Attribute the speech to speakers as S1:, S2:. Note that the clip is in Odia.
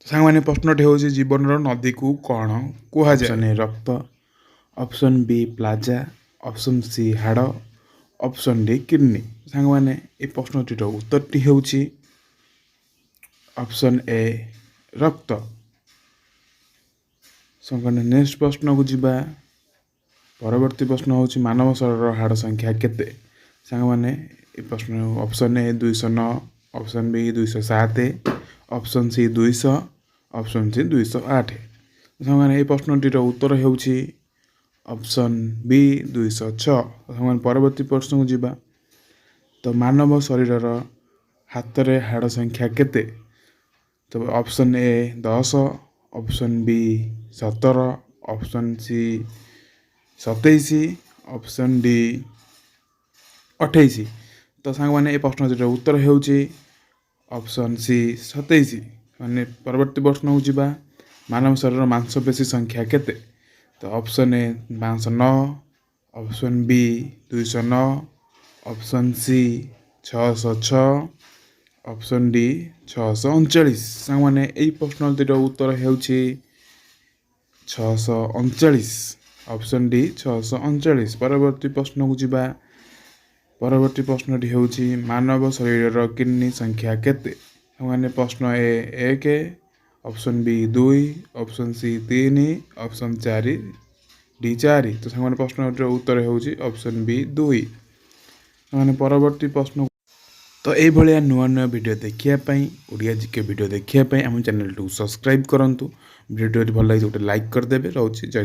S1: ସାଙ୍ଗମାନେ ପ୍ରଶ୍ନଟି ହେଉଛି ଜୀବନର ନଦୀକୁ କ'ଣ କୁହାଯାଏ?
S2: ଅପସନ୍ ଏ ରକ୍ତ, option B plaza, option C ହାଡ଼, ଅପସନ୍ ଡି କିଡନୀ।
S1: ସାଙ୍ଗମାନେ ଏ ପ୍ରଶ୍ନଟିର ଉତ୍ତରଟି ହେଉଛି
S2: ଅପସନ୍ ଏ ରକ୍ତ।
S1: ସାଙ୍ଗମାନେ ନେକ୍ସଟ ପ୍ରଶ୍ନକୁ ଯିବା। ପରବର୍ତ୍ତୀ ପ୍ରଶ୍ନ ହେଉଛି ମାନବ ଶରୀରର ହାଡ଼ ସଂଖ୍ୟା କେତେ? ସାଙ୍ଗମାନେ ଏ ପ୍ରଶ୍ନ option A 209, option B 207, option C 200, option C 208। ସାଙ୍ଗମାନେ ଏ ପ୍ରଶ୍ନଟିର ଉତ୍ତର ହେଉଛି ଅପସନ୍ ବି 206। ସାଙ୍ଗମାନେ ପରବର୍ତ୍ତୀ ପ୍ରଶ୍ନକୁ ଯିବା। ତ ମାନବ ଶରୀରର ହାତରେ ହାଡ଼ ସଂଖ୍ୟା କେତେ? ତ option A 10, option B 17, option C 27, option D 28। ତ ସାଙ୍ଗମାନେ ଏ ପ୍ରଶ୍ନଟିର ଉତ୍ତର ହେଉଛି ଅପସନ୍ ସି 27। ମାନେ ପରବର୍ତ୍ତୀ ପ୍ରଶ୍ନକୁ ଯିବା। ମାନବ ଶରୀରର ମାଂସପେଶୀ ସଂଖ୍ୟା କେତେ? ତ option A 509, option B 209, option C 606, option D 639। ସାଙ୍ଗମାନେ ଏଇ ପ୍ରଶ୍ନଟିର ଉତ୍ତର ହେଉଛି 639, ଅପସନ୍ ଡି 639। ପରବର୍ତ୍ତୀ ପ୍ରଶ୍ନକୁ ଯିବା। ପରବର୍ତ୍ତୀ ପ୍ରଶ୍ନଟି ହେଉଛି ମାନବ ଶରୀରର କିଡନୀ ସଂଖ୍ୟା କେତେ? ସାଙ୍ଗମାନେ ପ୍ରଶ୍ନ ଏ 1, option B 2, option C 3, option 4 D 4। ତ ସାଙ୍ଗମାନେ ପ୍ରଶ୍ନଟିର ଉତ୍ତର ହେଉଛି ଅପସନ୍ ବି 2। ସାଙ୍ଗମାନେ ପରବର୍ତ୍ତୀ ପ୍ରଶ୍ନ। ତ ଏଇଭଳିଆ ନୂଆ ନୂଆ ଭିଡ଼ିଓ ଦେଖିବା ପାଇଁ, ଓଡ଼ିଆ ଜିକେ ଭିଡ଼ିଓ ଦେଖିବା ପାଇଁ ଆମ ଚ୍ୟାନେଲଟିକୁ ସବସ୍କ୍ରାଇବ୍ କରନ୍ତୁ। ଭିଡ଼ିଓଟି ଭଲ ଲାଗିଛି ଗୋଟେ ଲାଇକ୍ କରିଦେବେ। ରହୁଛି ଜୟ ଜଗନ୍ନାଥ।